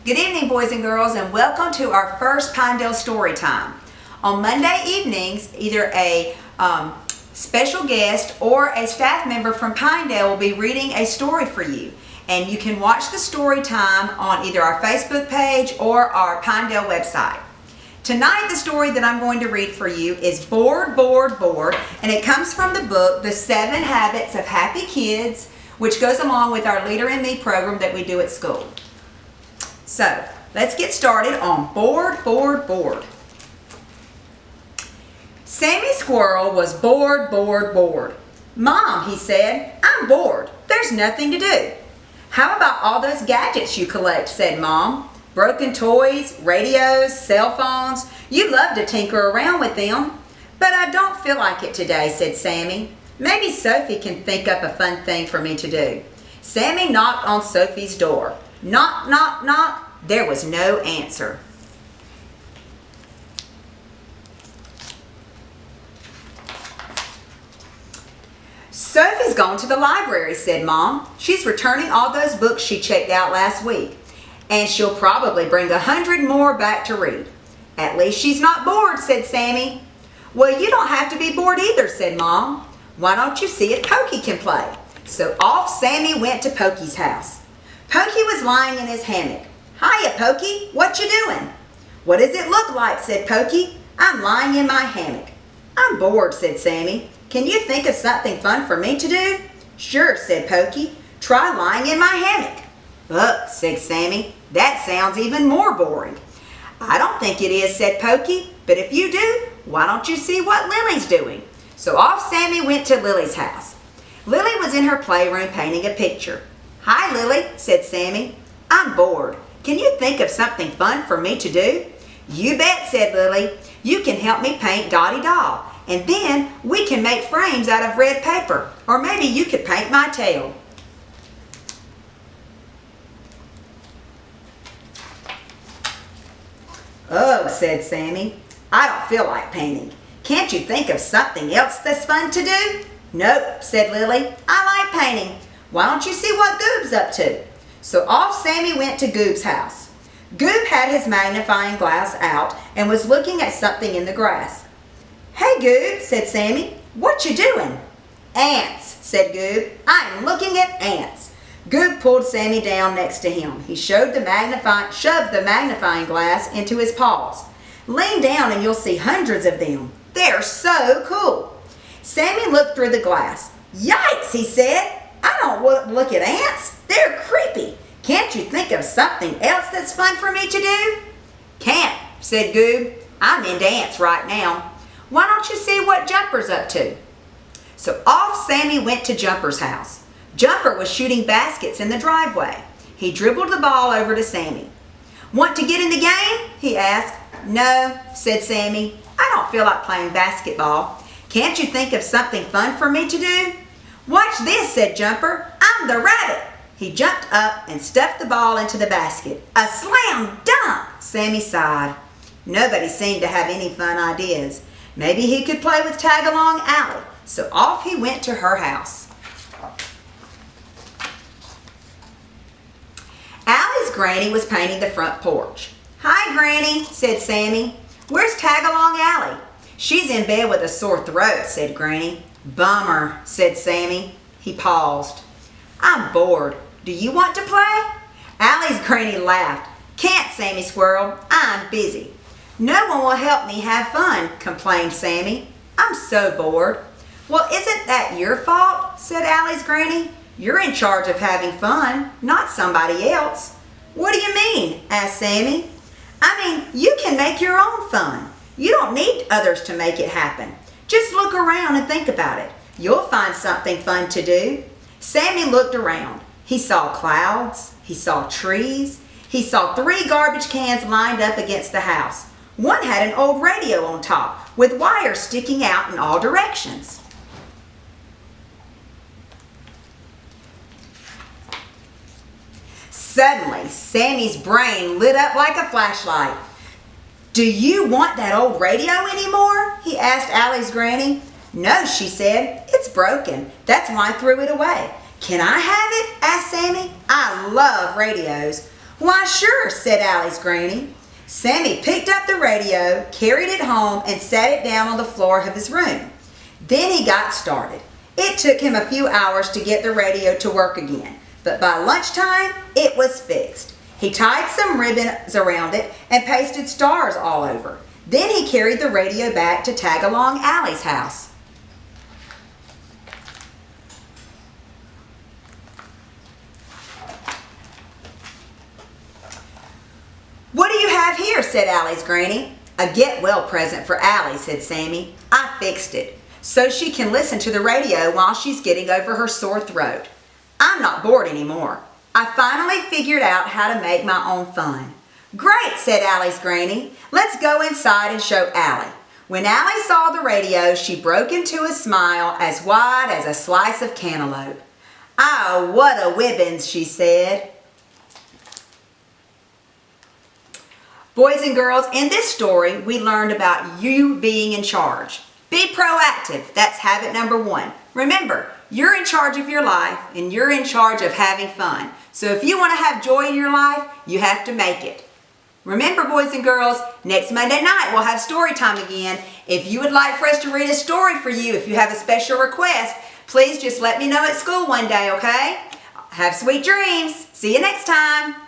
Good evening, boys and girls, and welcome to our first Pinedale Story Time. On Monday evenings, either a special guest or a staff member from Pinedale will be reading a story for you. And you can watch the story time on either our Facebook page or our Pinedale website. Tonight, the story that I'm going to read for you is Bored, Bored, Bored, and it comes from the book, The 7 Habits of Happy Kids, which goes along with our Leader in Me program that we do at school. So, let's get started on Bored, Bored, Bored. Sammy Squirrel was bored, bored, bored. "Mom," he said, "I'm bored. There's nothing to do." "How about all those gadgets you collect?" said Mom. "Broken toys, radios, cell phones. You love to tinker around with them." "But I don't feel like it today," said Sammy. "Maybe Sophie can think up a fun thing for me to do." Sammy knocked on Sophie's door. Knock, knock, knock. There was no answer. "Sophie's gone to the library," said Mom. "She's returning all those books she checked out last week. And she'll probably bring 100 more back to read." "At least she's not bored," said Sammy. "Well, you don't have to be bored either," said Mom. "Why don't you see if Pokey can play?" So off Sammy went to Pokey's house. Pokey was lying in his hammock. "Hiya, Pokey, what you doing?" "What does it look like?" said Pokey. "I'm lying in my hammock." "I'm bored," said Sammy. "Can you think of something fun for me to do?" "Sure," said Pokey. "Try lying in my hammock." "Ugh," said Sammy. "That sounds even more boring." "I don't think it is," said Pokey. "But if you do, why don't you see what Lily's doing?" So off Sammy went to Lily's house. Lily was in her playroom painting a picture. "Hi, Lily," said Sammy. "I'm bored. Can you think of something fun for me to do?" "You bet," said Lily. "You can help me paint Dottie Doll, and then we can make frames out of red paper. Or maybe you could paint my tail." "Ugh," said Sammy. "I don't feel like painting. Can't you think of something else that's fun to do?" "Nope," said Lily. "I like painting. Why don't you see what Goob's up to?" So off Sammy went to Goob's house. Goob had his magnifying glass out and was looking at something in the grass. "Hey, Goob," said Sammy. "What you doing?" "Ants," said Goob. "I'm looking at ants." Goob pulled Sammy down next to him. He shoved the magnifying glass into his paws. "Lean down and you'll see hundreds of them. They're so cool." Sammy looked through the glass. "Yikes," he said. "I don't look at ants. They're creepy. Can't you think of something else that's fun for me to do?" "Can't," said Goob. "I'm into ants right now. Why don't you see what Jumper's up to?" So off Sammy went to Jumper's house. Jumper was shooting baskets in the driveway. He dribbled the ball over to Sammy. "Want to get in the game?" he asked. "No," said Sammy. "I don't feel like playing basketball. Can't you think of something fun for me to do?" "Watch this," said Jumper. "I'm the rabbit." He jumped up and stuffed the ball into the basket. A slam dunk! Sammy sighed. Nobody seemed to have any fun ideas. Maybe he could play with Tag-Along Allie. So off he went to her house. Allie's granny was painting the front porch. "Hi, Granny," said Sammy. "Where's Tag-Along Allie?" "She's in bed with a sore throat," said Granny. "Bummer," said Sammy. He paused. "I'm bored. Do you want to play?" Allie's granny laughed. "Can't, Sammy Squirrel. I'm busy." "No one will help me have fun," complained Sammy. "I'm so bored." "Well, isn't that your fault?" said Allie's granny. "You're in charge of having fun, not somebody else." "What do you mean?" asked Sammy. "I mean, you can make your own fun. You don't need others to make it happen. Just look around and think about it. You'll find something fun to do." Sammy looked around. He saw clouds. He saw trees. He saw 3 garbage cans lined up against the house. One had an old radio on top with wires sticking out in all directions. Suddenly, Sammy's brain lit up like a flashlight. "Do you want that old radio anymore?" he asked Allie's granny. "No," she said. "It's broken. That's why I threw it away." "Can I have it?" asked Sammy. "I love radios." Why, sure, said Allie's granny. Sammy picked up the radio, carried it home, and sat it down on the floor of his room. Then he got started. It took him a few hours to get the radio to work again, but by lunchtime, it was fixed. He tied some ribbons around it and pasted stars all over. Then he carried the radio back to Tag-Along Allie's house. What do you have here? Said Allie's granny. A get-well present for Allie, said Sammy. I fixed it so she can listen to the radio while she's getting over her sore throat. I'm not bored anymore. I finally figured out how to make my own fun. Great, said Allie's granny. Let's go inside and show Allie. When Allie saw the radio, she broke into a smile as wide as a slice of cantaloupe. Oh, what a wibbins, she said. Boys and girls, in this story, we learned about you being in charge. Be proactive. That's habit number 1. Remember, you're in charge of your life and you're in charge of having fun. So if you want to have joy in your life, you have to make it. Remember, boys and girls, next Monday night we'll have story time again. If you would like for us to read a story for you, if you have a special request, please just let me know at school one day, okay? Have sweet dreams. See you next time.